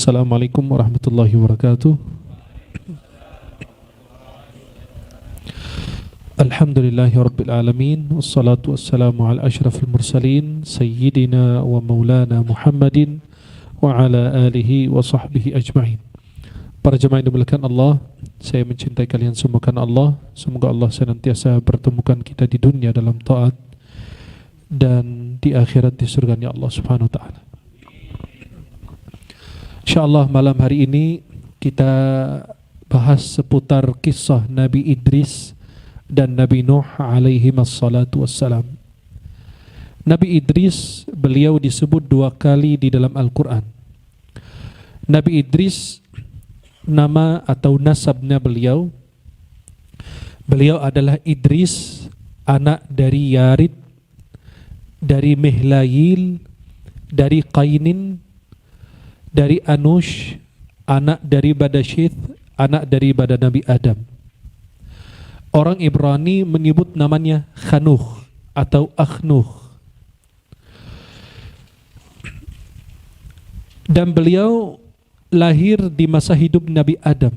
Assalamualaikum warahmatullahi wabarakatuh. Alhamdulillahi rabbil alamin, wassalatu wassalamu ala asyrafil mursalin sayyidina wa maulana Muhammadin wa ala alihi wa sahbihi ajma'in. Para jemaah yang dimuliakan Allah, saya mencintai kalian semua karena Allah. Semoga Allah senantiasa pertemukan kita di dunia dalam taat dan di akhirat di surganya Allah Subhanahu wa taala. InsyaAllah malam hari ini kita bahas seputar kisah Nabi Idris dan Nabi Nuh alaihi wassalatu wassalam. Nabi Idris, beliau disebut 2 kali di dalam Al-Quran. Nabi Idris, nama atau nasabnya beliau adalah Idris, anak dari Yarid, dari Mihlayil, dari Qainin, dari Anush, anak dari Badashith, anak dari Nabi Adam. Orang Ibrani menyebut namanya Khanuh atau Akhnuh. Dan beliau lahir di masa hidup Nabi Adam.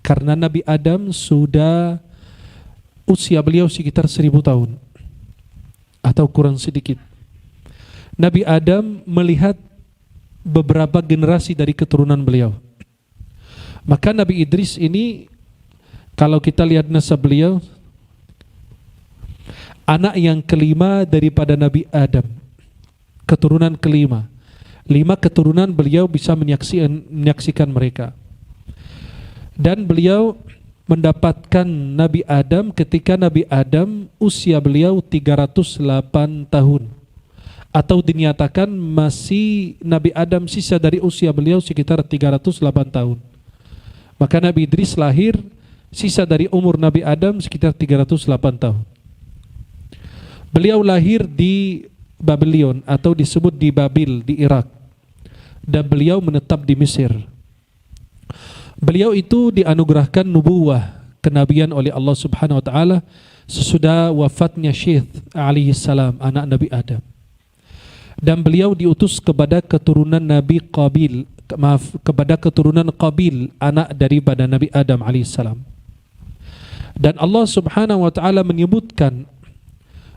Karena Nabi Adam sudah usia beliau sekitar 1000 tahun atau kurang sedikit. Nabi Adam melihat beberapa generasi dari keturunan beliau. Maka Nabi Idris ini, kalau kita lihat nasab beliau, anak yang kelima daripada Nabi Adam, keturunan kelima. 5 keturunan beliau bisa menyaksikan mereka. Dan beliau mendapatkan Nabi Adam ketika Nabi Adam usia beliau 308 tahun. Atau dinyatakan masih Nabi Adam sisa dari usia beliau sekitar 308 tahun. Maka Nabi Idris lahir sisa dari umur Nabi Adam sekitar 308 tahun. Beliau lahir di Babylon atau disebut di Babil di Irak. Dan beliau menetap di Mesir. Beliau itu dianugerahkan nubuwah, kenabian oleh Allah Subhanahu wa taala sesudah wafatnya Syith alaihi salam, anak Nabi Adam. Dan beliau diutus kepada keturunan keturunan Qabil, anak daripada Nabi Adam alaihissalam. Dan Allah Subhanahu wa taala menyebutkan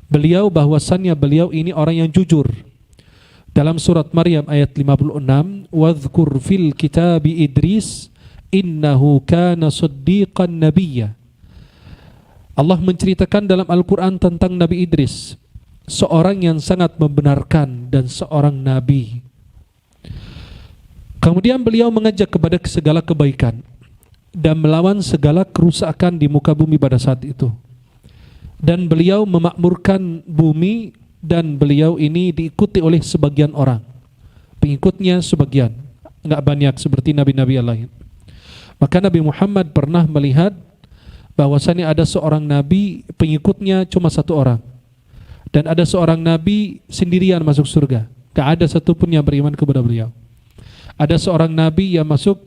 beliau bahwasannya beliau ini orang yang jujur. Dalam surat Maryam ayat 56, "Wadhkur fil kitabi Idris innahu kana siddiqan nabiyya." Allah menceritakan dalam Al-Qur'an tentang Nabi Idris, seorang yang sangat membenarkan dan seorang nabi. Kemudian beliau mengajak kepada segala kebaikan dan melawan segala kerusakan di muka bumi pada saat itu. Dan beliau memakmurkan bumi, dan beliau ini diikuti oleh sebagian orang. Pengikutnya sebagian, enggak banyak seperti nabi-nabi yang lain. Maka Nabi Muhammad pernah melihat bahwasannya ada seorang nabi, pengikutnya cuma 1 orang. Dan ada seorang nabi sendirian masuk surga. Gak ada satupun yang beriman kepada beliau. Ada seorang nabi yang masuk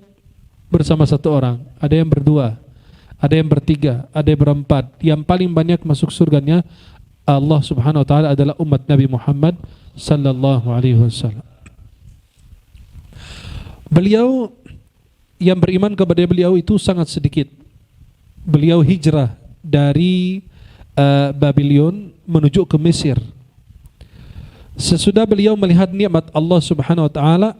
bersama 1 orang. Ada yang berdua, ada yang bertiga, ada yang berempat. Yang paling banyak masuk surganya Allah Subhanahu wa taala adalah umat Nabi Muhammad sallallahu alaihi wasallam. Beliau yang beriman kepada beliau itu sangat sedikit. Beliau hijrah dari Babylon menuju ke Mesir. Sesudah beliau melihat nikmat Allah Subhanahu wa taala,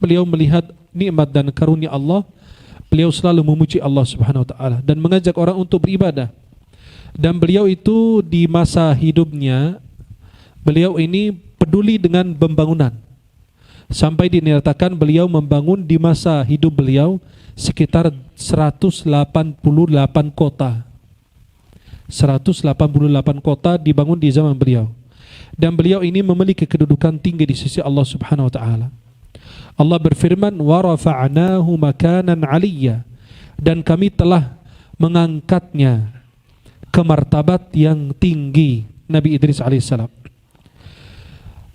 beliau melihat nikmat dan karunia Allah, beliau selalu memuji Allah Subhanahu wa taala dan mengajak orang untuk beribadah. Dan beliau itu di masa hidupnya, beliau ini peduli dengan pembangunan. Sampai dinyatakan beliau membangun di masa hidup beliau sekitar 188 kota. 188 kota dibangun di zaman beliau. Dan beliau ini memiliki kedudukan tinggi di sisi Allah Subhanahu wa taala. Allah berfirman, "Wa rafa'nahu makanan 'aliyya." Dan kami telah mengangkatnya ke martabat yang tinggi, Nabi Idris alaihissalam.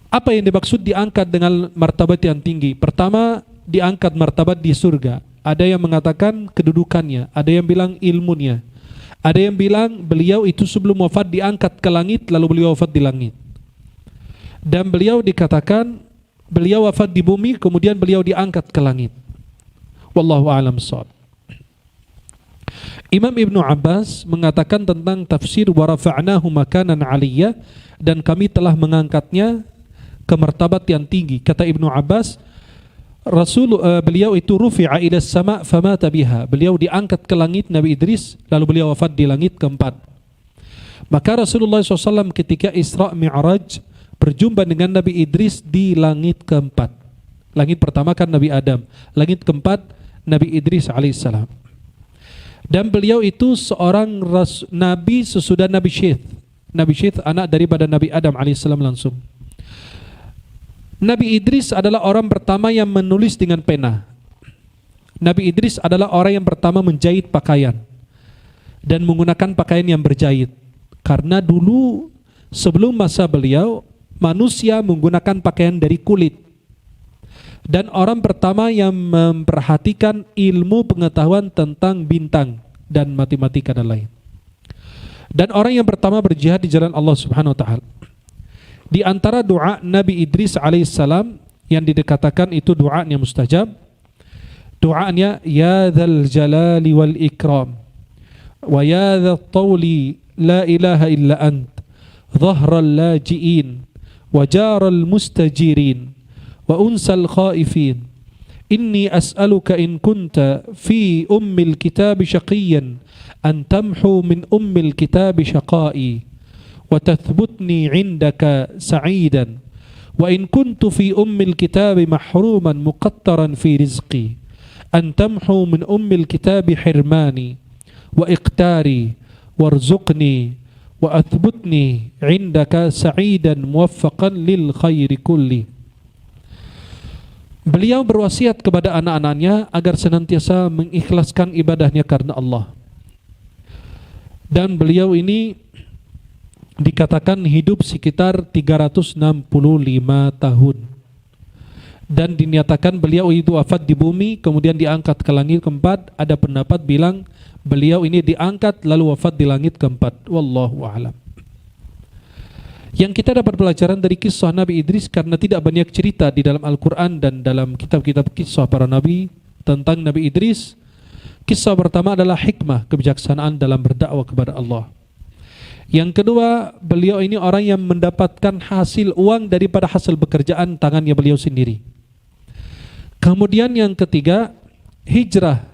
Apa yang dimaksud diangkat dengan martabat yang tinggi? Pertama, diangkat martabat di surga. Ada yang mengatakan kedudukannya, ada yang bilang ilmunya. Ada yang bilang beliau itu sebelum wafat diangkat ke langit lalu beliau wafat di langit. Dan beliau dikatakan beliau wafat di bumi, kemudian beliau diangkat ke langit. Wallahu a'lam bishawab. Imam Ibnu Abbas mengatakan tentang tafsir wa rafa'nahu makanan 'aliyya, dan kami telah mengangkatnya ke martabat yang tinggi. Kata Ibnu Abbas, beliau itu rufi'a ila sama' famata biha. Beliau diangkat ke langit, Nabi Idris, lalu beliau wafat di langit keempat. Maka Rasulullah SAW ketika Isra Mi'raj berjumpa dengan Nabi Idris di langit keempat. Langit pertama kan Nabi Adam, langit keempat Nabi Idris alaihissalam. Dan beliau itu seorang nabi sesudah Nabi Syith. Nabi Syith anak daripada Nabi Adam alaihissalam langsung. Nabi Idris adalah orang pertama yang menulis dengan pena. Nabi Idris adalah orang yang pertama menjahit pakaian dan menggunakan pakaian yang berjahit. Karena dulu sebelum masa beliau, manusia menggunakan pakaian dari kulit. Dan orang pertama yang memperhatikan ilmu pengetahuan tentang bintang dan matematika dan lain. Dan orang yang pertama berjihad di jalan Allah Subhanahu wa taala. Di antara doa Nabi Idris alaihissalam yang dikatakan itu doa yang mustajab. Doanya, ya dzal jalali wal ikram wa ya dzal tawli la ilaha illa ant dhahral lajiin wa jaral mustajirin wa unsal khaifin inni as'aluka in kunta fi ummil kitab shaqiyan an tamhu min ummil kitab shaqai wa tathbutni indaka sa'idan wa in kuntu fi ummil kitab mahruman muqattaran fi rizqi an tamhu min ummil kitab hirmani wa iqtari warzuqni wa athbutni indaka sa'idan muwaffaqan lil khairi kulli. Beliau berwasiat kepada anak-anaknya agar senantiasa mengikhlaskan ibadahnya karena Allah. Dan beliau ini dikatakan hidup sekitar 365 tahun. Dan dinyatakan beliau itu wafat di bumi, kemudian diangkat ke langit keempat. Ada pendapat bilang beliau ini diangkat lalu wafat di langit keempat. Wallahu a'lam. Yang kita dapat pelajaran dari kisah Nabi Idris, karena tidak banyak cerita di dalam Al-Quran dan dalam kitab-kitab kisah para nabi tentang Nabi Idris. Kisah pertama adalah hikmah, kebijaksanaan dalam berdakwah kepada Allah. Yang kedua, beliau ini orang yang mendapatkan hasil uang daripada hasil pekerjaan tangannya beliau sendiri. Kemudian yang ketiga, hijrah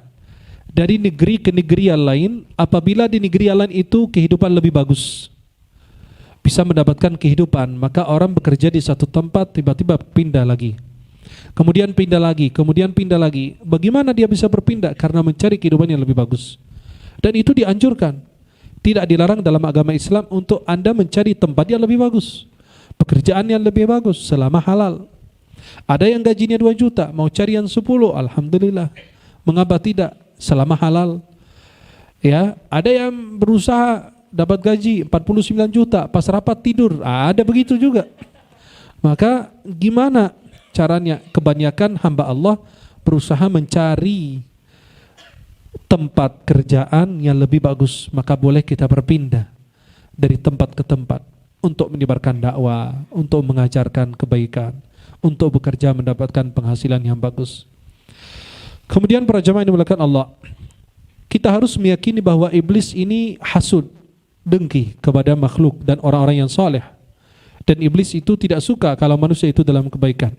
dari negeri ke negeri yang lain apabila di negeri yang lain itu kehidupan lebih bagus, bisa mendapatkan kehidupan, maka orang bekerja di satu tempat tiba-tiba pindah lagi, kemudian pindah lagi, kemudian pindah lagi. Bagaimana dia bisa berpindah? Karena mencari kehidupan yang lebih bagus. Dan itu dianjurkan, tidak dilarang dalam agama Islam untuk Anda mencari tempat yang lebih bagus, pekerjaan yang lebih bagus selama halal. Ada yang gajinya 2 juta, mau cari yang 10, alhamdulillah. Mengapa tidak? Selama halal. Ya, ada yang berusaha dapat gaji 49 juta, pas rapat tidur. Ada begitu juga. Maka gimana caranya? Kebanyakan hamba Allah berusaha mencari tempat kerjaan yang lebih bagus, maka boleh kita berpindah dari tempat ke tempat untuk menyebarkan dakwah, untuk mengajarkan kebaikan, untuk bekerja mendapatkan penghasilan yang bagus. Kemudian para jamaah yang dimuliakan Allah, kita harus meyakini bahwa iblis ini hasud, dengki kepada makhluk dan orang-orang yang saleh. Dan iblis itu tidak suka kalau manusia itu dalam kebaikan.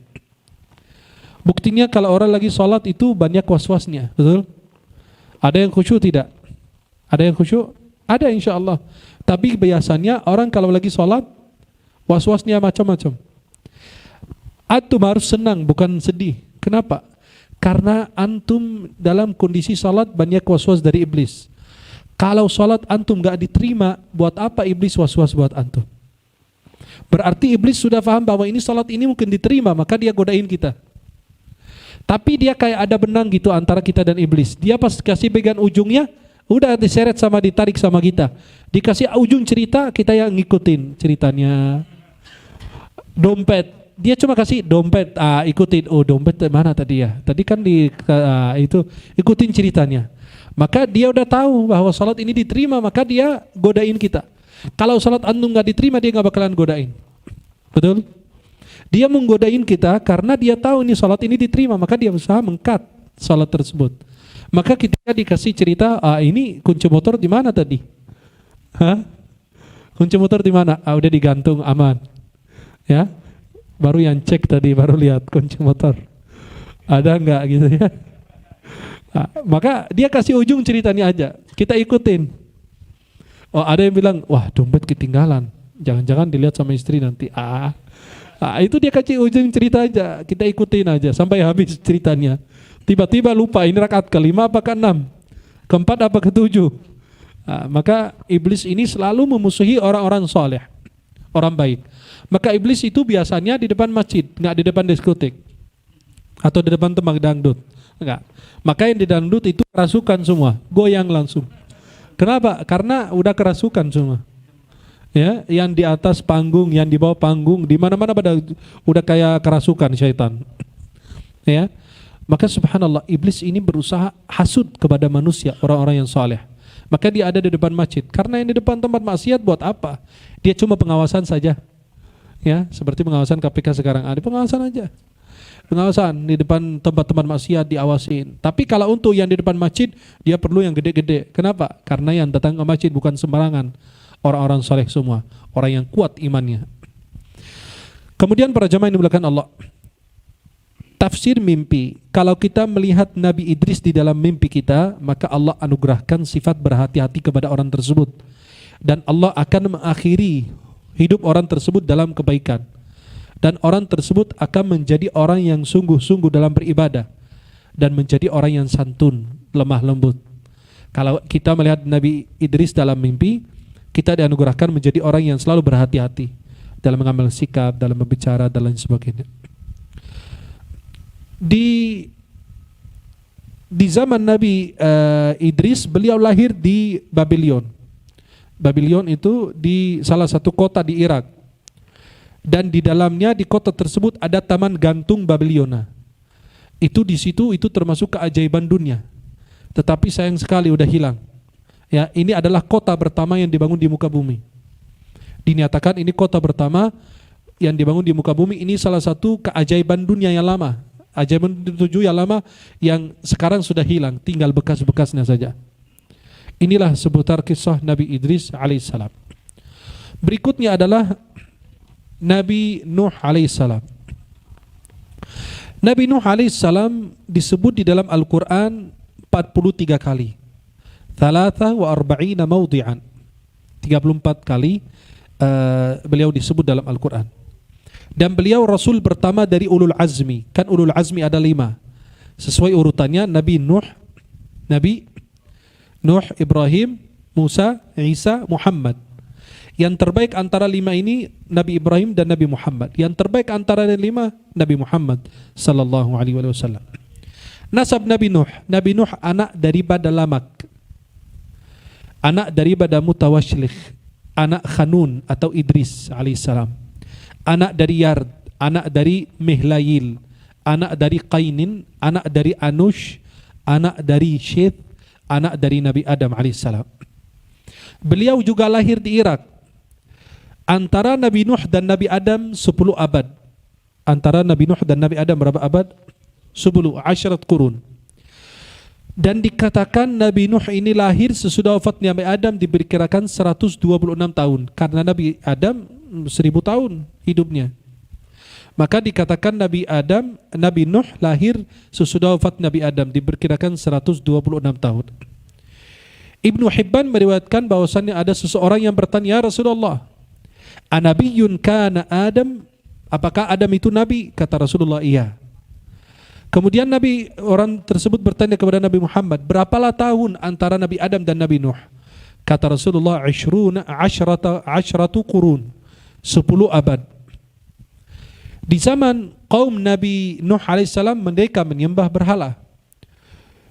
Buktinya kalau orang lagi sholat itu banyak was-wasnya, betul? Ada yang khusyuk tidak? Ada yang khusyuk? Ada insya Allah. Tapi biasanya orang kalau lagi sholat was-wasnya macam-macam. Antum harus senang, bukan sedih. Kenapa? Karena antum dalam kondisi sholat banyak was-was dari iblis. Kalau sholat antum gak diterima, buat apa iblis was-was buat antum? Berarti iblis sudah paham bahwa ini sholat ini mungkin diterima, maka dia godain kita. Tapi dia kayak ada benang gitu antara kita dan iblis. Dia pas kasih pegang ujungnya, udah diseret sama ditarik sama kita. Dikasih ujung cerita, kita yang ngikutin ceritanya. Dompet, dia cuma kasih dompet, ikutin. Oh dompet mana tadi ya? Tadi kan itu ikutin ceritanya. Maka dia udah tahu bahwa salat ini diterima, maka dia godain kita. Kalau salat antum nggak diterima, dia nggak bakalan godain. Betul? Dia menggodain kita karena dia tahu ini salat ini diterima, maka dia berusaha mengkat salat tersebut. Maka ketika dikasih cerita, ini kunci motor di mana tadi? Hah? Kunci motor di mana? Udah digantung, aman. Ya, baru yang cek tadi, baru lihat kunci motor. Ada nggak gitu ya? Maka dia kasih ujung ceritanya aja, kita ikutin. Ada yang bilang, wah dompet ketinggalan, jangan-jangan dilihat sama istri nanti. Itu dia kasih ujung cerita aja, kita ikutin aja sampai habis ceritanya. Tiba-tiba lupa ini rakaat ke-5 apa ke-6, ke-4 apa ke-7. Maka iblis ini selalu memusuhi orang-orang soleh, orang baik. Maka iblis itu biasanya di depan masjid, nggak di depan diskotik atau di depan tempat dangdut, enggak. Maka yang di dangdut itu kerasukan semua, goyang langsung. Kenapa? Karena udah kerasukan semua. Ya, yang di atas panggung, yang di bawah panggung, di mana-mana pada udah kayak kerasukan syaitan. Ya. Maka subhanallah, iblis ini berusaha hasud kepada manusia, orang-orang yang saleh. Maka dia ada di depan masjid. Karena yang di depan tempat maksiat buat apa? Dia cuma pengawasan saja. Ya, seperti pengawasan KPK sekarang, ada pengawasan aja. Pengawasan di depan tempat-tempat maksiat diawasin. Tapi kalau untuk yang di depan masjid, dia perlu yang gede-gede. Kenapa? Karena yang datang ke masjid bukan sembarangan. Orang-orang saleh semua, orang yang kuat imannya. Kemudian para jamaah yang dimuliakan Allah, tafsir mimpi. Kalau kita melihat Nabi Idris di dalam mimpi kita, maka Allah anugerahkan sifat berhati-hati kepada orang tersebut. Dan Allah akan mengakhiri hidup orang tersebut dalam kebaikan. Dan orang tersebut akan menjadi orang yang sungguh-sungguh dalam beribadah. Dan menjadi orang yang santun, lemah lembut. Kalau kita melihat Nabi Idris dalam mimpi, kita dianugerahkan menjadi orang yang selalu berhati-hati dalam mengambil sikap, dalam berbicara, dan lain sebagainya. Di zaman Nabi Idris, beliau lahir di Babylon. Babylon itu di salah satu kota di Irak. Dan di dalamnya, di kota tersebut ada taman gantung Babylona. Itu di situ, itu termasuk keajaiban dunia. Tetapi sayang sekali udah hilang. Ya, ini adalah kota pertama yang dibangun di muka bumi. Dinyatakan ini kota pertama yang dibangun di muka bumi. Ini salah satu keajaiban dunia yang lama. Ajaiban 7 yang lama yang sekarang sudah hilang, tinggal bekas-bekasnya saja. Inilah seputar kisah Nabi Idris alaihissalam. Berikutnya adalah Nabi Nuh alaihissalam. Nabi Nuh alaihissalam disebut di dalam Al-Quran 43 kali. 43 mawdi'an. 34 kali beliau disebut dalam Al-Quran. Dan beliau Rasul pertama dari Ulul Azmi. Kan Ulul Azmi ada 5. Sesuai urutannya Nabi Nuh, Ibrahim, Musa, Isa, Muhammad. Yang terbaik antara 5 ini Nabi Ibrahim dan Nabi Muhammad. Yang terbaik antara 5 Nabi Muhammad sallallahu alaihi wasallam. Nasab Nabi Nuh anak dari Badalamak, anak daripada Mutawashlikh, anak Khanun atau Idris alaihissalam, anak dari Yard, anak dari Mihlayil, anak dari Qainin, anak dari Anush, anak dari Syeth, anak dari Nabi Adam alaihissalam. Beliau juga lahir di Irak. Antara Nabi Nuh dan Nabi Adam 10 abad. Antara Nabi Nuh dan Nabi Adam berapa abad? 10, 10 kurun. Dan dikatakan Nabi Nuh ini lahir sesudah wafatnya Nabi Adam diperkirakan 126 tahun. Karena Nabi Adam 1000 tahun hidupnya. Maka dikatakan Nabi Nuh lahir sesudah wafat Nabi Adam diperkirakan 126 tahun. Ibnu Hibban meriwayatkan bahwasannya ada seseorang yang bertanya, "Ya Rasulullah, Anabiyyun kana Adam?" Apakah Adam itu nabi? Kata Rasulullah, iya. Kemudian orang tersebut bertanya kepada Nabi Muhammad, "Berapalah tahun antara Nabi Adam dan Nabi Nuh?" Kata Rasulullah, 10 qurun, 10 abad. Di zaman kaum Nabi Nuh alaihissalam mereka menyembah berhala.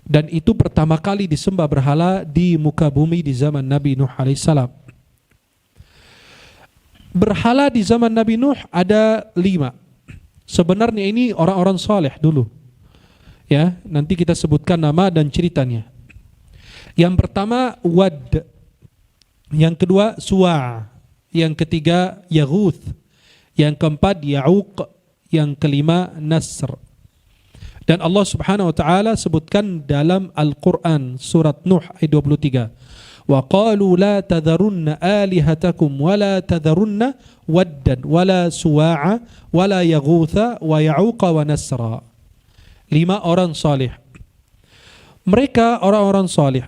Dan itu pertama kali disembah berhala di muka bumi di zaman Nabi Nuh alaihissalam. Berhala di zaman Nabi Nuh ada 5. Sebenarnya ini orang-orang saleh dulu. Ya, nanti kita sebutkan nama dan ceritanya. Yang pertama Wad, yang kedua Suwa', yang ketiga Yaghuth, yang keempat Ya'uq, yang kelima Nasr. Dan Allah Subhanahu wa taala sebutkan dalam Al-Qur'an surat Nuh ayat 23. Wa qalu la tadharunna alihatakum wa la tadharunna waddan wa la suwa'a wa la yaghutha wa ya'uqa wa nasra. 5 orang salih. Mereka orang-orang salih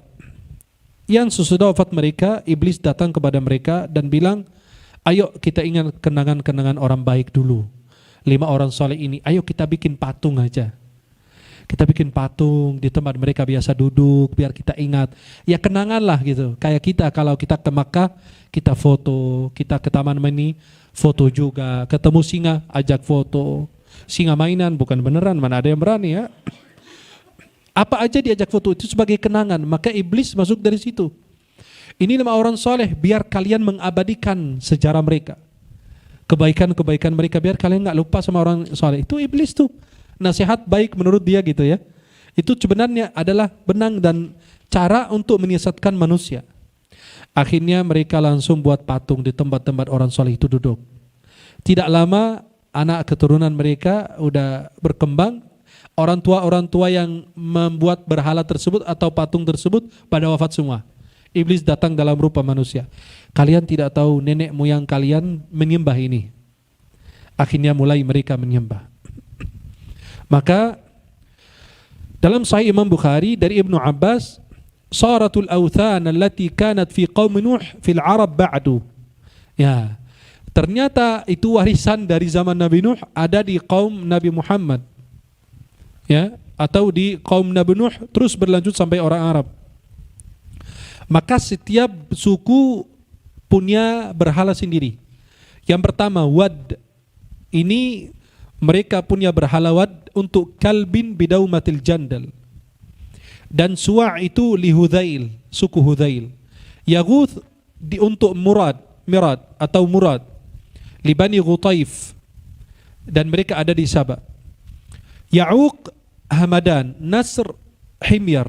yang sesudah wafat mereka, iblis datang kepada mereka dan bilang, ayo kita ingat kenangan-kenangan orang baik dulu. 5 orang salih ini, ayo kita bikin patung aja. Kita bikin patung di tempat mereka biasa duduk, biar kita ingat. Ya kenangan lah gitu. Kayak kita kalau kita ke Makkah, kita foto. Kita ke Taman Mini, foto juga. Ketemu singa, ajak foto. Singa mainan, bukan beneran, mana ada yang berani ya. Apa aja diajak foto, itu sebagai kenangan. Maka iblis masuk dari situ. Ini 5 orang soleh, biar kalian mengabadikan sejarah mereka. Kebaikan-kebaikan mereka, biar kalian gak lupa sama orang soleh. Itu iblis tuh. Nasihat baik menurut dia gitu ya. Itu sebenarnya adalah benang dan cara untuk menyesatkan manusia. Akhirnya mereka langsung buat patung di tempat-tempat orang soleh itu duduk. Tidak lama anak keturunan mereka udah berkembang. Orang tua yang membuat berhala tersebut atau patung tersebut pada wafat semua. Iblis datang dalam rupa manusia. Kalian tidak tahu nenek moyang kalian menyembah ini. Akhirnya mulai mereka menyembah. Maka dalam Sahih Imam Bukhari dari Ibnu Abbas, saratul awthan allati kanat fi qaum Nuh fil Arab ba'du. Ya, ternyata itu warisan dari zaman Nabi Nuh ada di kaum Nabi Muhammad. Ya, atau di kaum Nabi Nuh terus berlanjut sampai orang Arab. Maka setiap suku punya berhala sendiri. Yang pertama Wad. Ini mereka punya berhala Wad untuk kalbin bidaumatil jandal. Dan Suwa' itu li Hudzail, suku Hudzail. Yaghuth untuk Mirad atau Murad. Li Bani Ghutaif. Dan mereka ada di Sabah. Ya'uq Hamadan, Nasr Himyar.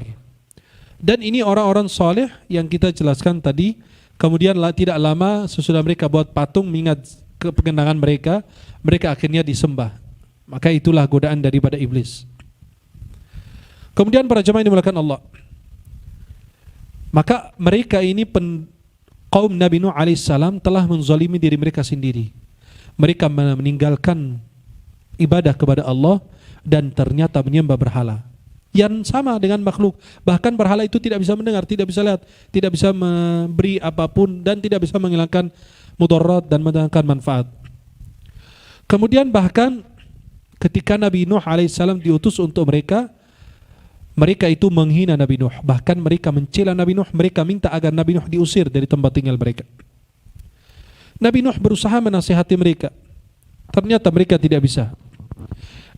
Dan ini orang-orang soleh yang kita jelaskan tadi. Kemudian tidak lama sesudah mereka buat patung mengingat kepengenangan mereka, mereka akhirnya disembah. Maka itulah godaan daripada iblis. Kemudian para jemaah yang dimuliakan Allah, maka mereka ini kaum Nabi Nuh alaihissalam telah menzalimi diri mereka sendiri. Mereka meninggalkan ibadah kepada Allah dan ternyata menyembah berhala yang sama dengan makhluk. Bahkan berhala itu tidak bisa mendengar, tidak bisa lihat, tidak bisa memberi apapun, dan tidak bisa menghilangkan mudarat dan mendatangkan manfaat. Kemudian bahkan ketika Nabi Nuh alaihissalam diutus untuk mereka itu menghina Nabi Nuh. Bahkan mereka mencela Nabi Nuh, mereka minta agar Nabi Nuh diusir dari tempat tinggal mereka. Nabi Nuh berusaha menasihati mereka, ternyata mereka tidak bisa.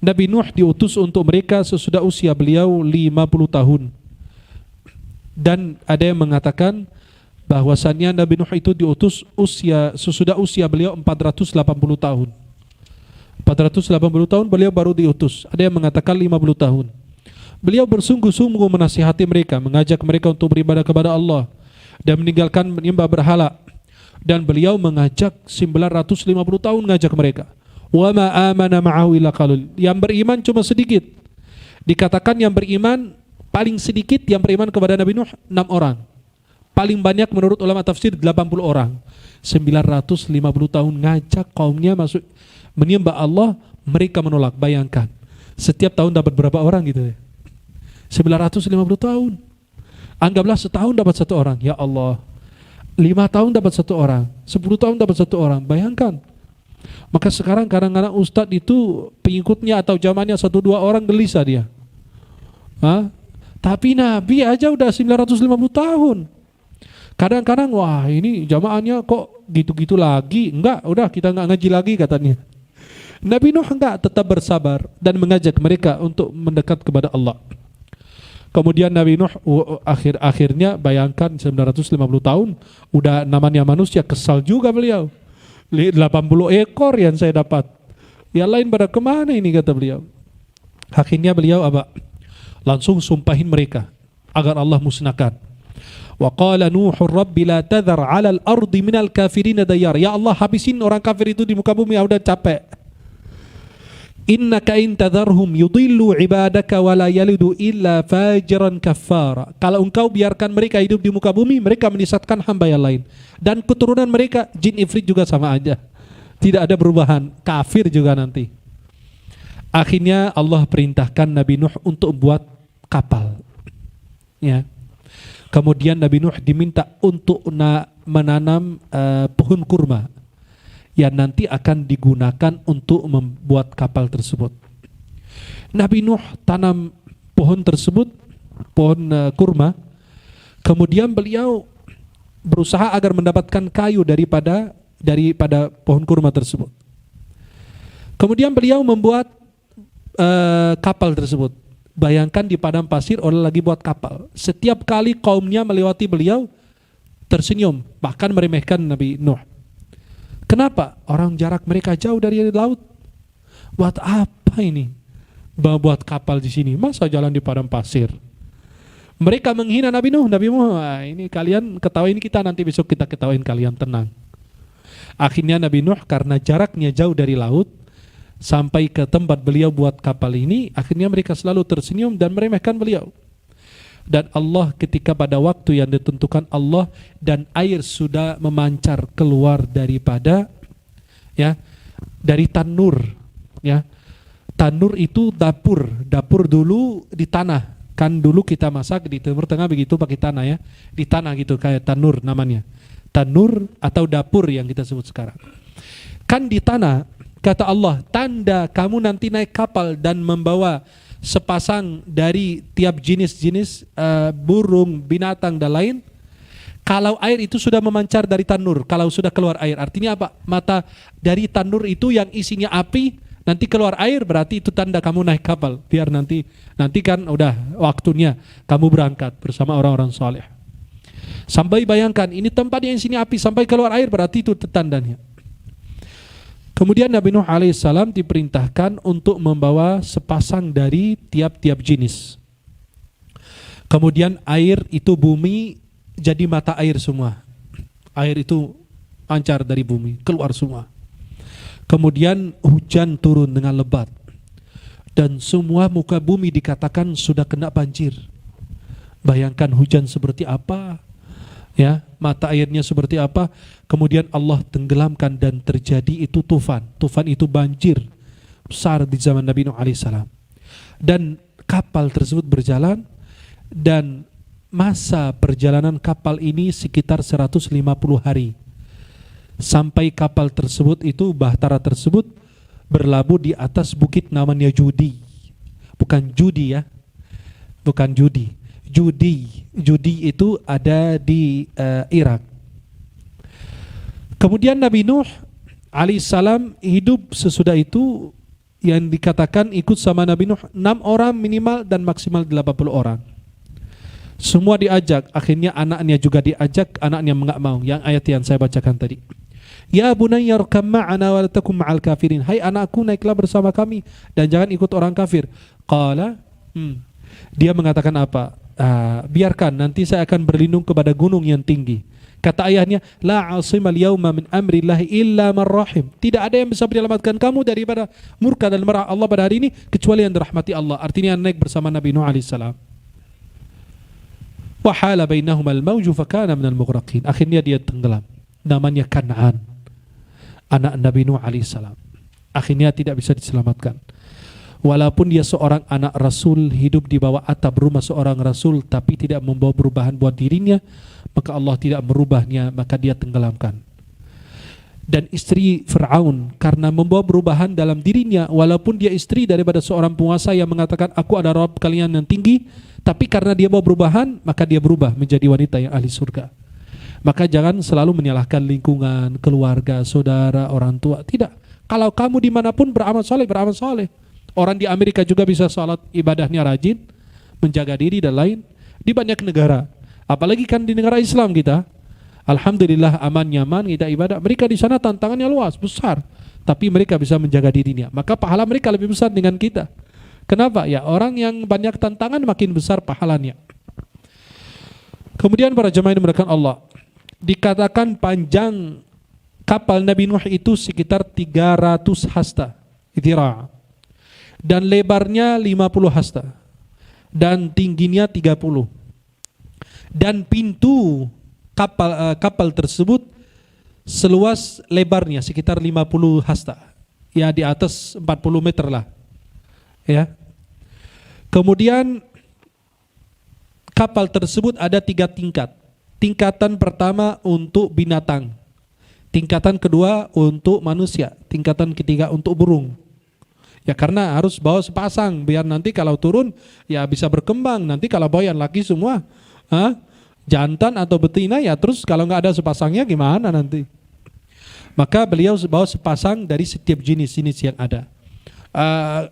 Nabi Nuh diutus untuk mereka sesudah usia beliau 50 tahun. Dan ada yang mengatakan bahwasannya Nabi Nuh itu diutus sesudah usia beliau 480 tahun. 480 tahun beliau baru diutus. Ada yang mengatakan 50 tahun. Beliau bersungguh-sungguh menasihati mereka, mengajak mereka untuk beribadah kepada Allah dan meninggalkan menyembah berhala. Dan beliau mengajak 950 tahun ngajak mereka. Wa ma amana ma'ahu illa qalil. Yang beriman cuma sedikit. Dikatakan yang beriman paling sedikit yang beriman kepada Nabi Nuh 6 orang. Paling banyak menurut ulama tafsir 80 orang. 950 tahun ngajak kaumnya masuk menyembah Allah, mereka menolak. Bayangkan, setiap tahun dapat berapa orang gitu ya? 950 tahun. Anggaplah setahun dapat 1 orang. Ya Allah, 5 tahun dapat 1 orang, 10 tahun dapat 1 orang. Bayangkan. Maka sekarang kadang-kadang ustadz itu pengikutnya atau zamannya 1-2 orang gelisah dia. Tapi Nabi aja udah 950 tahun. Kadang-kadang wah ini jamaahnya kok gitu-gitu lagi. Enggak, udah kita enggak ngaji lagi katanya. Nabi Nuh enggak, tetap bersabar dan mengajak mereka untuk mendekat kepada Allah. Kemudian Nabi Nuh akhirnya bayangkan 950 tahun udah namanya manusia, kesal juga beliau. 80 ekor yang saya dapat. Yang lain pada kemana ini kata beliau. Akhirnya beliau langsung sumpahin mereka agar Allah musnahkan. Wa qala Nuhur Rabbi la tadhar 'alal ardi minal kafirin dayar. Ya Allah, habisin orang kafir itu di muka bumi, udah capek. Innaka in tadharhum yudillu ibadaka wa la yalidu illa fajiran kafara. Kalau engkau biarkan mereka hidup di muka bumi, mereka menyesatkan hamba yang lain. Dan keturunan mereka jin ifrit juga sama aja. Tidak ada perubahan, kafir juga nanti. Akhirnya Allah perintahkan Nabi Nuh untuk buat kapal. Ya. Kemudian Nabi Nuh diminta untuk menanam pohon kurma yang nanti akan digunakan untuk membuat kapal tersebut. Nabi Nuh tanam pohon tersebut, pohon kurma. Kemudian beliau berusaha agar mendapatkan kayu daripada pohon kurma tersebut. Kemudian beliau membuat kapal tersebut. Bayangkan di padang pasir orang lagi buat kapal. Setiap kali kaumnya melewati beliau tersenyum, bahkan meremehkan Nabi Nuh. Kenapa? Orang jarak mereka jauh dari laut. Buat apa ini? Buat kapal di sini. Masa jalan di padang pasir? Mereka menghina Nabi Nuh. Nabi Nuh, ini kalian ketawain kita, nanti besok kita ketawain kalian, tenang. Akhirnya Nabi Nuh karena jaraknya jauh dari laut sampai ke tempat beliau buat kapal ini, akhirnya mereka selalu tersenyum dan meremehkan beliau. Dan Allah ketika pada waktu yang ditentukan Allah dan air sudah memancar keluar daripada dari tanur, ya. Tanur itu dapur dulu di tanah. Kan dulu kita masak di Timur Tengah begitu pakai tanah, ya. Di tanah gitu kayak tanur namanya. Tanur atau dapur yang kita sebut sekarang. Kan di tanah, kata Allah, tanda kamu nanti naik kapal dan membawa sepasang dari tiap jenis-jenis burung, binatang dan lain. Kalau air itu sudah memancar dari tanur, kalau sudah keluar air, artinya apa? Mata dari tanur itu yang isinya api, nanti keluar air, berarti itu tanda kamu naik kapal. Biar nanti kan udah waktunya kamu berangkat bersama orang-orang saleh. Sampai bayangkan, ini tempat yang isinya api, sampai keluar air, berarti itu tandanya. Kemudian Nabi Nuh alaihissalam diperintahkan untuk membawa sepasang dari tiap-tiap jenis. Kemudian air itu bumi jadi mata air semua. Air itu pancar dari bumi, keluar semua. Kemudian hujan turun dengan lebat. Dan semua muka bumi dikatakan sudah kena banjir. Bayangkan hujan seperti apa, ya, mata airnya seperti apa. Kemudian Allah tenggelamkan dan terjadi itu tufan. Tufan itu banjir besar di zaman Nabi Nuh alaihissalam. Dan kapal tersebut berjalan, dan masa perjalanan kapal ini sekitar 150 hari. Sampai kapal tersebut itu, bahtera tersebut berlabuh di atas bukit namanya Judi. Bukan judi, ya. Bukan judi. Judi itu ada di Irak. Kemudian Nabi Nuh alaihissalam hidup sesudah itu, yang dikatakan ikut sama Nabi Nuh 6 orang minimal dan maksimal 80 orang. Semua diajak, akhirnya anaknya juga diajak, anaknya enggak mau. Yang ayat yang saya bacakan tadi. Ya bunayya rkam ma'ana wa la takum ma'al kafirin. Hai anakku, naiklah bersama kami dan jangan ikut orang kafir. Qala, dia mengatakan apa? Biarkan, nanti saya akan berlindung kepada gunung yang tinggi. Kata ayahnya, la asimal yauma min amrillahi illa man rahim. Tidak ada yang bisa menyelamatkan kamu daripada murka dan marah Allah pada hari ini kecuali yang dirahmati Allah. Artinya naik bersama Nabi Nuh alaihissalam. Wa hala bainahuma al-mawju fakana minal mughraqin. Akhirnya dia tenggelam. Namanya Kan'an, anak Nabi Nuh alaihissalam. Akhirnya tidak bisa diselamatkan. Walaupun dia seorang anak Rasul, hidup di bawah atap rumah seorang Rasul, tapi tidak membawa perubahan buat dirinya, maka Allah tidak merubahnya, maka dia tenggelamkan. Dan istri Fir'aun, karena membawa perubahan dalam dirinya, walaupun dia istri daripada seorang penguasa yang mengatakan, aku ada Rabb kalian yang tinggi, tapi karena dia bawa perubahan, maka dia berubah menjadi wanita yang ahli surga. Maka jangan selalu menyalahkan lingkungan, keluarga, saudara, orang tua. Tidak. Kalau kamu dimanapun beramal soleh, beramal soleh. Orang di Amerika juga bisa sholat, ibadahnya rajin, menjaga diri dan lain. Di banyak negara, apalagi kan di negara Islam kita, alhamdulillah aman, nyaman, kita ibadah. Mereka di sana tantangannya luas, besar, tapi mereka bisa menjaga dirinya. Maka pahala mereka lebih besar dengan kita. Kenapa? Ya, orang yang banyak tantangan makin besar pahalanya. Kemudian para jemaah yang dimuliakan Allah, dikatakan panjang kapal Nabi Nuh itu sekitar 300 hasta, dhira'. dan lebarnya 50 hasta dan tingginya 30. Dan pintu kapal tersebut seluas lebarnya sekitar 50 hasta. Ya, di atas 40 meter lah. Ya. Kemudian kapal tersebut ada 3 tingkat. Tingkatan pertama untuk binatang, tingkatan kedua untuk manusia, tingkatan ketiga untuk burung. Ya, karena harus bawa sepasang biar nanti kalau turun ya bisa berkembang. Nanti kalau bawa yang laki semua, jantan atau betina, ya terus kalau nggak ada sepasangnya gimana nanti? Maka beliau bawa sepasang dari setiap jenis-jenis yang ada.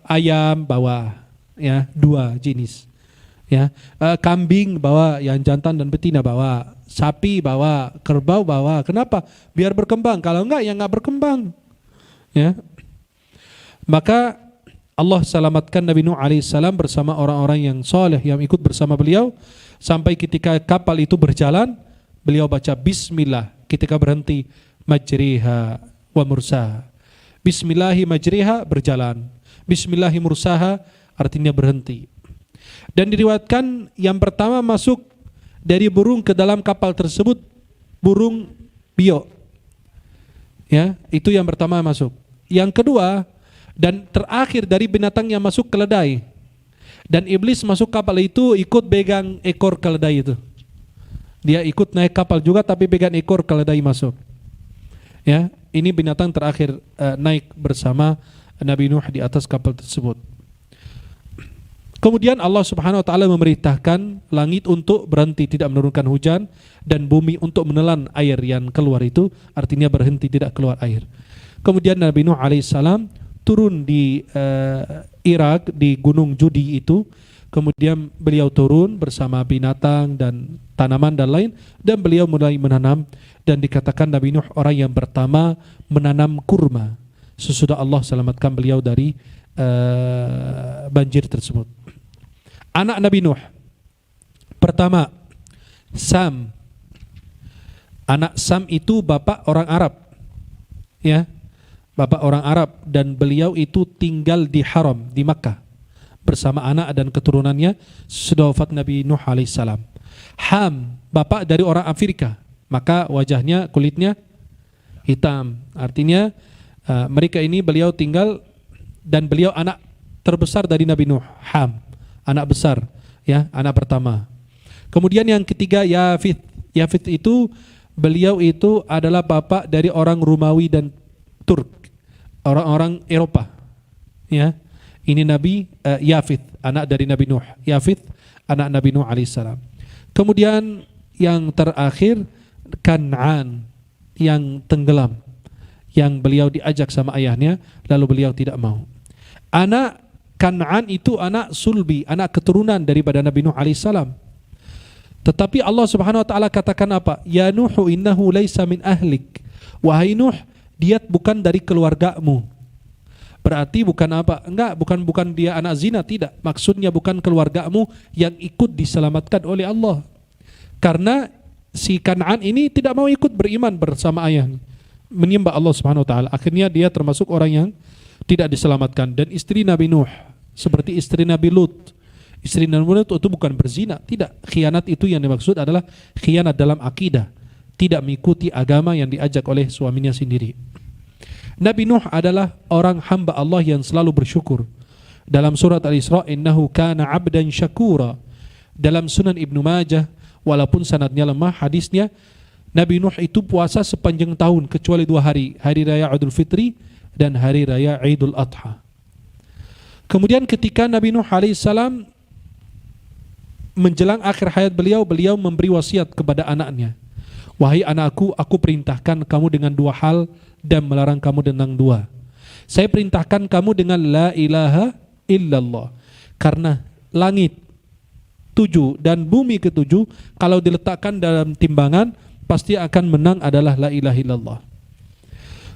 Ayam bawa ya 2 jenis. Ya, kambing bawa yang jantan dan betina bawa, sapi bawa, kerbau bawa. Kenapa? Biar berkembang. Kalau enggak ya enggak berkembang. Ya. Maka Allah selamatkan Nabi Nuh alaihissalam bersama orang-orang yang soleh yang ikut bersama beliau sampai ketika kapal itu berjalan, beliau baca Bismillah ketika berhenti, majriha wa mursaha. Bismillahi majriha berjalan, Bismillahi mursaha artinya berhenti. Dan diriwayatkan yang pertama masuk dari burung ke dalam kapal tersebut burung bio. Ya, itu yang pertama masuk. Yang kedua dan terakhir dari binatang yang masuk keledai. Dan iblis masuk kapal itu ikut pegang ekor keledai itu. Dia ikut naik kapal juga tapi pegang ekor keledai masuk. Ya, ini binatang terakhir naik bersama Nabi Nuh di atas kapal tersebut. Kemudian Allah Subhanahu wa taala memerintahkan langit untuk berhenti tidak menurunkan hujan dan bumi untuk menelan air yang keluar itu, artinya berhenti tidak keluar air. Kemudian Nabi Nuh alaihissalam turun di Irak di Gunung Judi itu. Kemudian beliau turun bersama binatang dan tanaman dan lain, dan beliau mulai menanam, dan dikatakan Nabi Nuh orang yang pertama menanam kurma sesudah Allah selamatkan beliau dari banjir tersebut. Anak Nabi Nuh pertama Sam. Anak Sam itu bapak orang Arab. Ya. Bapak orang Arab, dan beliau itu tinggal di Haram di Makkah bersama anak dan keturunannya sudah wafat Nabi Nuh alaihissalam. Ham, bapak dari orang Afrika, maka wajahnya kulitnya hitam. Artinya mereka ini beliau tinggal, dan beliau anak terbesar dari Nabi Nuh. Ham, anak besar, ya, anak pertama. Kemudian yang ketiga Yafith. Yafith itu beliau itu adalah bapak dari orang Romawi dan Turk, orang-orang Eropa. Ya, ini Nabi Yafith, anak dari Nabi Nuh. Yafith, anak Nabi Nuh alaihissalam. Kemudian yang terakhir Kan'an, yang tenggelam, yang beliau diajak sama ayahnya, lalu beliau tidak mau. Anak Kan'an itu anak sulbi, anak keturunan daripada Nabi Nuh alaihissalam. Tetapi Allah Subhanahu wa taala katakan apa? Ya Nuhu innahu laisa min ahlik. Wahai Nuh, dia bukan dari keluargamu. Berarti bukan apa? Enggak, bukan dia anak zina, tidak. Maksudnya bukan keluargamu yang ikut diselamatkan oleh Allah. Karena si Kan'an ini tidak mau ikut beriman bersama ayahnya, menyembah Allah Subhanahu wa taala. Akhirnya dia termasuk orang yang tidak diselamatkan. Dan istri Nabi Nuh seperti istri Nabi Lut. Istri Nabi Lut itu bukan berzina, tidak. Khianat itu yang dimaksud adalah khianat dalam akidah, tidak mengikuti agama yang diajak oleh suaminya sendiri. Nabi Nuh adalah orang hamba Allah yang selalu bersyukur. Dalam surat Al-Isra, innahu kana 'abdan syakura. Dalam Sunan Ibnu Majah, walaupun sanadnya lemah hadisnya, Nabi Nuh itu puasa sepanjang tahun kecuali 2 hari, hari raya Idul Fitri dan hari raya Idul Adha. Kemudian ketika Nabi Nuh alaihissalam menjelang akhir hayat beliau memberi wasiat kepada anaknya. Wahai anakku, aku perintahkan kamu dengan 2 hal dan melarang kamu tentang 2. Saya perintahkan kamu dengan la ilaha illallah. Karena langit 7 dan bumi ke-7 kalau diletakkan dalam timbangan pasti akan menang adalah la ilaha illallah.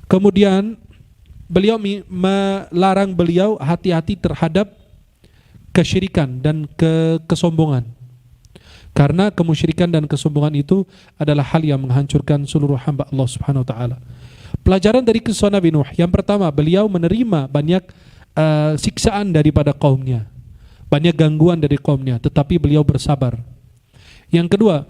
Kemudian beliau melarang beliau hati-hati terhadap kesyirikan dan kesombongan. Karena kemusyrikan dan kesombongan itu adalah hal yang menghancurkan seluruh hamba Allah Subhanahu wa taala. Pelajaran dari kisah Nabi Nuh. Yang pertama, beliau menerima banyak siksaan daripada kaumnya, banyak gangguan dari kaumnya, tetapi beliau bersabar. Yang kedua,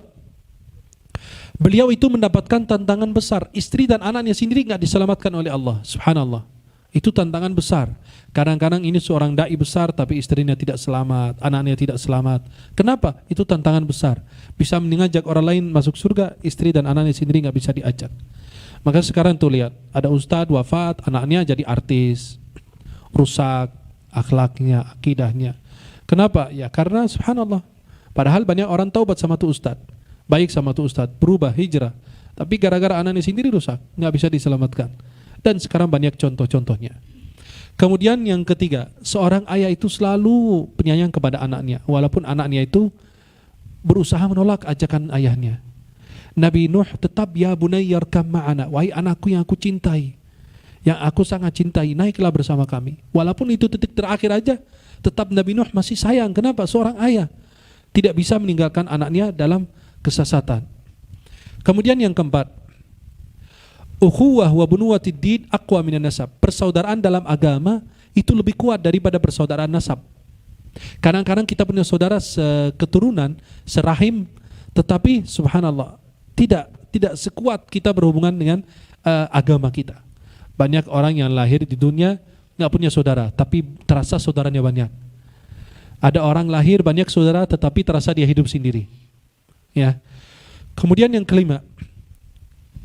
beliau itu mendapatkan tantangan besar. Istri dan anaknya sendiri nggak diselamatkan oleh Allah. Subhanallah. Itu tantangan besar. Kadang-kadang ini seorang dai besar tapi istrinya tidak selamat, anaknya tidak selamat. Kenapa? Itu tantangan besar. Bisa mengajak orang lain masuk surga, istri dan anaknya sendiri nggak bisa diajak. Maka sekarang tuh lihat, ada ustadz wafat, anaknya jadi artis, rusak akhlaknya, akidahnya. Kenapa? Ya karena subhanallah. Padahal banyak orang taubat sama tuh ustadz, baik sama tuh ustadz, berubah, hijrah. Tapi gara-gara anaknya sendiri rusak, nggak bisa diselamatkan. Dan sekarang banyak contoh-contohnya. Kemudian yang ketiga, seorang ayah itu selalu penyayang kepada anaknya, walaupun anaknya itu berusaha menolak ajakan ayahnya. Nabi Nuh tetap, ya bunayya arkam ma'ana, wahai anakku yang aku cintai, yang aku sangat cintai, naiklah bersama kami. Walaupun itu titik terakhir aja, tetap Nabi Nuh masih sayang. Kenapa? Seorang ayah tidak bisa meninggalkan anaknya dalam kesesatan. Kemudian yang keempat, ukhuwah wa bunuwatid din aqwa minan nasab. Persaudaraan dalam agama itu lebih kuat daripada persaudaraan nasab. Kadang-kadang kita punya saudara seketurunan, serahim, tetapi subhanallah tidak sekuat kita berhubungan dengan agama kita. Banyak orang yang lahir di dunia nggak punya saudara, tapi terasa saudaranya banyak. Ada orang lahir banyak saudara, tetapi terasa dia hidup sendiri. Ya. Kemudian yang kelima,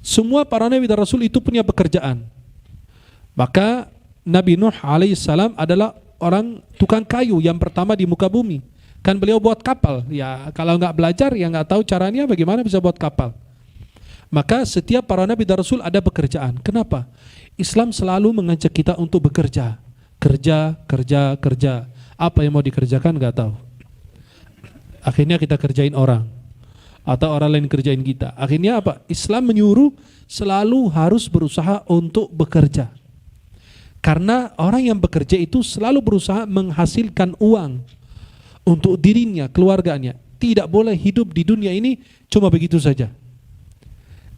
semua para nabi dan rasul itu punya pekerjaan. Maka Nabi Nuh alaihissalam adalah orang tukang kayu yang pertama di muka bumi. Kan beliau buat kapal. Ya kalau nggak belajar ya nggak tahu caranya bagaimana bisa buat kapal. Maka setiap para nabi dan rasul ada pekerjaan. Kenapa? Islam selalu mengajak kita untuk bekerja. Kerja. Apa yang mau dikerjakan nggak tahu. Akhirnya kita kerjain orang. Atau orang lain kerjain kita. Akhirnya apa? Islam menyuruh selalu harus berusaha untuk bekerja. Karena orang yang bekerja itu selalu berusaha menghasilkan uang untuk dirinya, keluarganya. Tidak boleh hidup di dunia ini cuma begitu saja.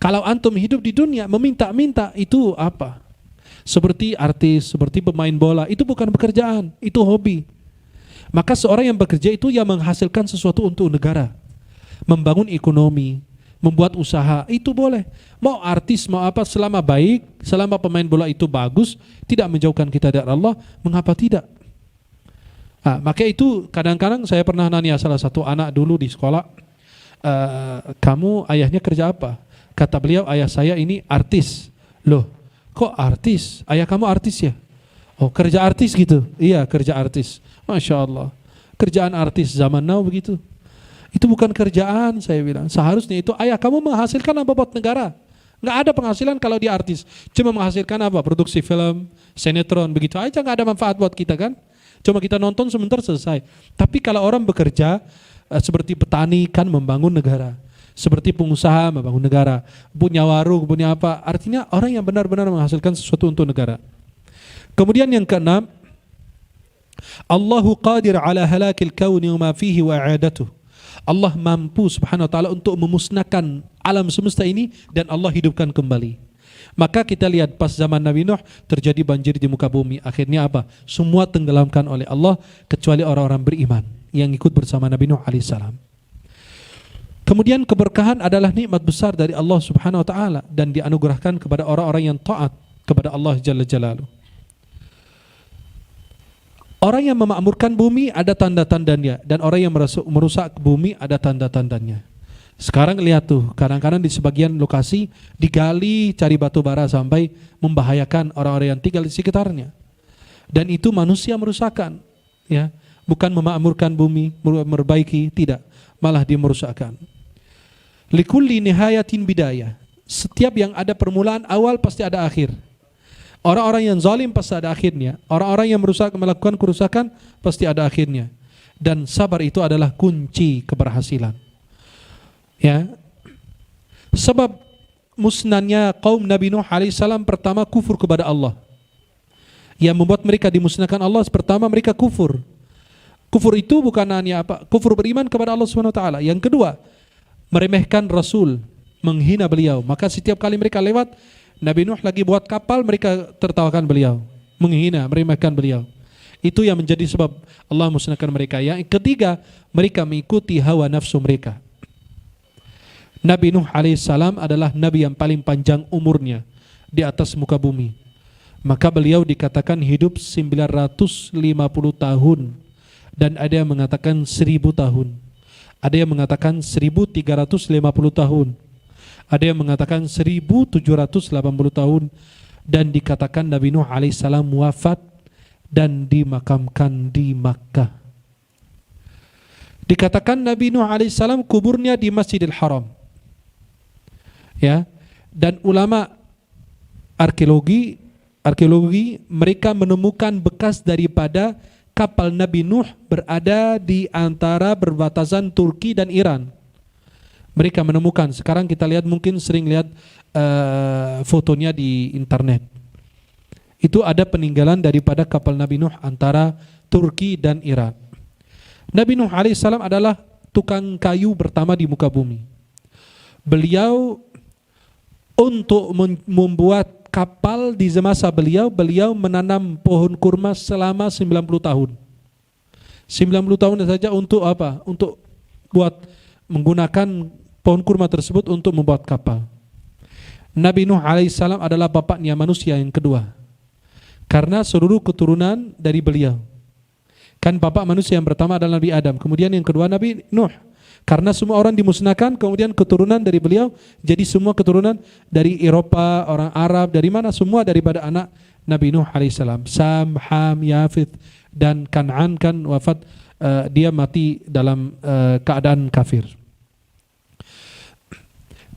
Kalau antum hidup di dunia meminta-minta, itu apa? Seperti artis, seperti pemain bola, itu bukan pekerjaan, itu hobi. Maka seorang yang bekerja itu yang menghasilkan sesuatu untuk negara, membangun ekonomi, membuat usaha, itu boleh. Mau artis, mau apa, selama baik, selama pemain bola itu bagus, tidak menjauhkan kita dari Allah, mengapa tidak? Maka itu kadang-kadang saya pernah nanya salah satu anak dulu di sekolah, kamu ayahnya kerja apa? Kata beliau, ayah saya ini artis. Loh, kok artis? Ayah kamu artis ya? Oh, kerja artis gitu? Iya, kerja artis. Masya Allah. Kerjaan artis zaman now begitu. Itu bukan kerjaan, saya bilang. Seharusnya itu ayah kamu menghasilkan apa buat negara? Nggak ada penghasilan kalau dia artis. Cuma menghasilkan apa? Produksi film, sinetron, begitu aja, nggak ada manfaat buat kita kan? Cuma kita nonton sebentar selesai. Tapi kalau orang bekerja seperti petani kan membangun negara. Seperti pengusaha membangun negara. Punya warung, punya apa. Artinya orang yang benar-benar menghasilkan sesuatu untuk negara. Kemudian yang keenam, Allahu qadir ala halakil kauni wa ma fihi wa i'adatuh. Allah mampu subhanahu wa ta'ala untuk memusnahkan alam semesta ini dan Allah hidupkan kembali. Maka kita lihat pas zaman Nabi Nuh terjadi banjir di muka bumi. Akhirnya apa? Semua tenggelamkan oleh Allah kecuali orang-orang beriman yang ikut bersama Nabi Nuh alaihissalam. Kemudian keberkahan adalah nikmat besar dari Allah subhanahu wa ta'ala dan dianugerahkan kepada orang-orang yang taat kepada Allah Jalla Jalaluh. Orang yang memakmurkan bumi ada tanda-tandanya dan orang yang merusak bumi ada tanda-tandanya. Sekarang lihat tuh, kadang-kadang di sebagian lokasi digali cari batu bara sampai membahayakan orang-orang yang tinggal di sekitarnya. Dan itu manusia merusakkan, ya, bukan memakmurkan bumi, memperbaiki, tidak, malah dia merusakkan. Likulli nihayatin bidayah. Setiap yang ada permulaan awal pasti ada akhir. Orang-orang yang zalim pasti ada akhirnya. Orang-orang yang melakukan kerusakan pasti ada akhirnya. Dan sabar itu adalah kunci keberhasilan. Ya. Sebab musnahnya kaum Nabi Nuh alaihissalam pertama kufur kepada Allah. Yang membuat mereka dimusnahkan Allah pertama mereka kufur. Kufur itu bukan hanya apa? Kufur beriman kepada Allah Subhanahu wa taala. Yang kedua, meremehkan Rasul, menghina beliau. Maka setiap kali mereka lewat Nabi Nuh lagi buat kapal, mereka tertawakan beliau, menghina, meremehkan beliau. Itu yang menjadi sebab Allah musnahkan mereka. Yang ketiga, mereka mengikuti hawa nafsu mereka. Nabi Nuh alaihissalam adalah nabi yang paling panjang umurnya di atas muka bumi. Maka beliau dikatakan hidup 950 tahun, dan ada yang mengatakan 1000 tahun. Ada yang mengatakan 1350 tahun. Ada yang mengatakan 1780 tahun. Dan dikatakan Nabi Nuh alaihissalam wafat dan dimakamkan di Makkah. Dikatakan Nabi Nuh alaihissalam kuburnya di Masjidil Haram. Ya, dan ulama arkeologi mereka menemukan bekas daripada kapal Nabi Nuh berada di antara perbatasan Turki dan Iran. Mereka menemukan, sekarang kita lihat, mungkin sering lihat fotonya di internet. Itu ada peninggalan daripada kapal Nabi Nuh antara Turki dan Iran. Nabi Nuh alaihissalam adalah tukang kayu pertama di muka bumi. Beliau untuk membuat kapal di masa beliau menanam pohon kurma selama 90 tahun. 90 tahun saja untuk apa? Untuk menggunakan pohon kurma tersebut untuk membuat kapal. Nabi Nuh alaihissalam adalah bapaknya manusia yang kedua. Karena seluruh keturunan dari beliau. Kan bapak manusia yang pertama adalah Nabi Adam, kemudian yang kedua Nabi Nuh. Karena semua orang dimusnahkan, kemudian keturunan dari beliau, jadi semua keturunan dari Eropa, orang Arab, dari mana? Semua daripada anak Nabi Nuh alaihissalam. Sam, Ham, Yafith, dan Kan'an kan wafat, dia mati dalam keadaan kafir.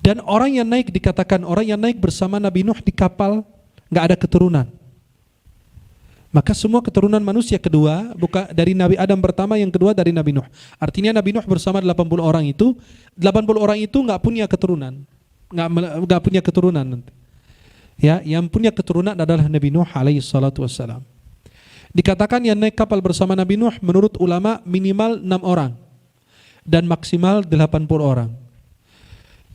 Dan orang yang naik, dikatakan orang yang naik bersama Nabi Nuh di kapal nggak ada keturunan. Maka semua keturunan manusia kedua, bukan dari Nabi Adam pertama, yang kedua dari Nabi Nuh. Artinya Nabi Nuh bersama 80 orang itu nggak punya keturunan, nggak punya keturunan nanti. Ya, yang punya keturunan adalah Nabi Nuh alaihi salatu wassalam. Dikatakan yang naik kapal bersama Nabi Nuh menurut ulama minimal 6 orang dan maksimal 80 orang.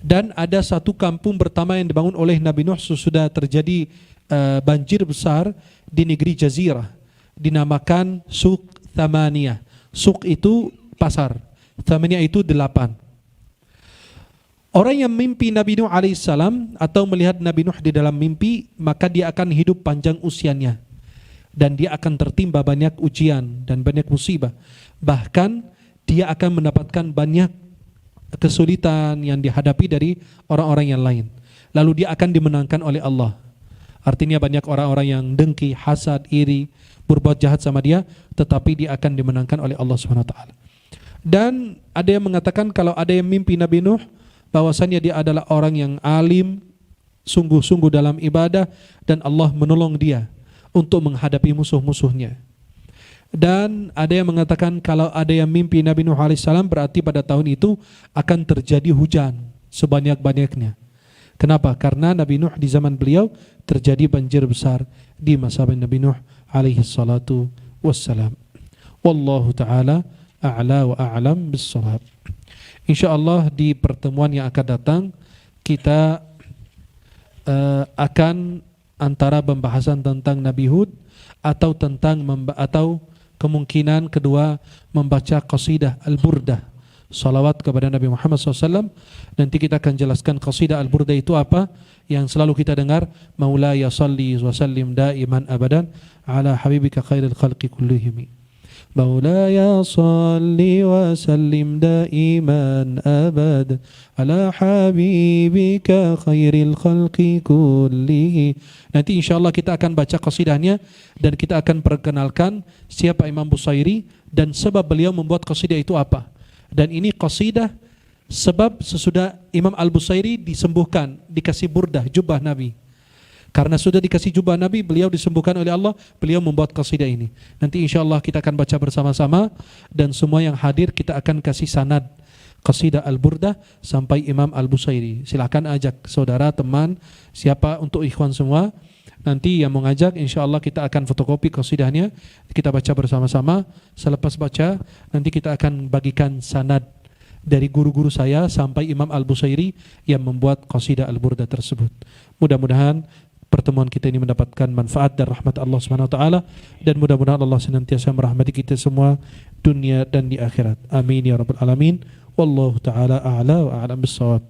Dan ada satu kampung pertama yang dibangun oleh Nabi Nuh sesudah terjadi banjir besar di negeri Jazirah, dinamakan Suq Thamaniyah. Suq itu pasar, Thamaniyah itu 8. Orang yang mimpi Nabi Nuh alaihissalam atau melihat Nabi Nuh di dalam mimpi, maka dia akan hidup panjang usianya dan dia akan tertimpa banyak ujian dan banyak musibah. Bahkan dia akan mendapatkan banyak kesulitan yang dihadapi dari orang-orang yang lain. Lalu dia akan dimenangkan oleh Allah. Artinya banyak orang-orang yang dengki, hasad, iri, berbuat jahat sama dia, tetapi dia akan dimenangkan oleh Allah SWT. Dan ada yang mengatakan kalau ada yang mimpi Nabi Nuh, bahwasannya dia adalah orang yang alim, sungguh-sungguh dalam ibadah, dan Allah menolong dia untuk menghadapi musuh-musuhnya. Dan ada yang mengatakan kalau ada yang mimpi Nabi Nuh alaihissalam, berarti pada tahun itu akan terjadi hujan sebanyak-banyaknya. Kenapa? Karena Nabi Nuh di zaman beliau terjadi banjir besar di masa Nabi Nuh alaihi salatu wassalam. Wallahu ta'ala a'la wa a'lam bis-shawab. InsyaAllah di pertemuan yang akan datang kita akan antara pembahasan tentang Nabi Hud atau atau kemungkinan kedua membaca qasidah Al-Burdah, salawat kepada Nabi Muhammad SAW. Nanti kita akan jelaskan qasidah Al-Burdah itu apa, yang selalu kita dengar, Maulaya salli wa sallim daiman abadan ala habibika khairil khalqi kullihim. Maulaya salli wa sallim daiman abadan ala habibika khairil khalqi kullihim. Nanti insyaallah kita akan baca qasidahnya dan kita akan perkenalkan siapa Imam Busairi dan sebab beliau membuat qasidah itu apa. Dan ini qasidah sebab sesudah Imam Al-Busairi disembuhkan, dikasih burdah, jubah Nabi. Karena sudah dikasih jubah Nabi, beliau disembuhkan oleh Allah, beliau membuat qasidah ini. Nanti insyaallah kita akan baca bersama-sama dan semua yang hadir kita akan kasih sanad qasidah Al-Burdah sampai Imam Al-Busairi. Silakan ajak saudara, teman, siapa untuk ikhwan semua. Nanti yang mau ngajak insyaallah kita akan fotokopi qasidahnya, kita baca bersama-sama. Selepas baca nanti kita akan bagikan sanad dari guru-guru saya sampai Imam Al-Busairi yang membuat qasidah Al-Burdah tersebut. Mudah-mudahan pertemuan kita ini mendapatkan manfaat dan rahmat Allah Subhanahu wa taala, dan mudah-mudahan Allah senantiasa merahmati kita semua dunia dan di akhirat. Amin ya rabbal alamin. Wallahu taala a'la wa a'lam bissawab.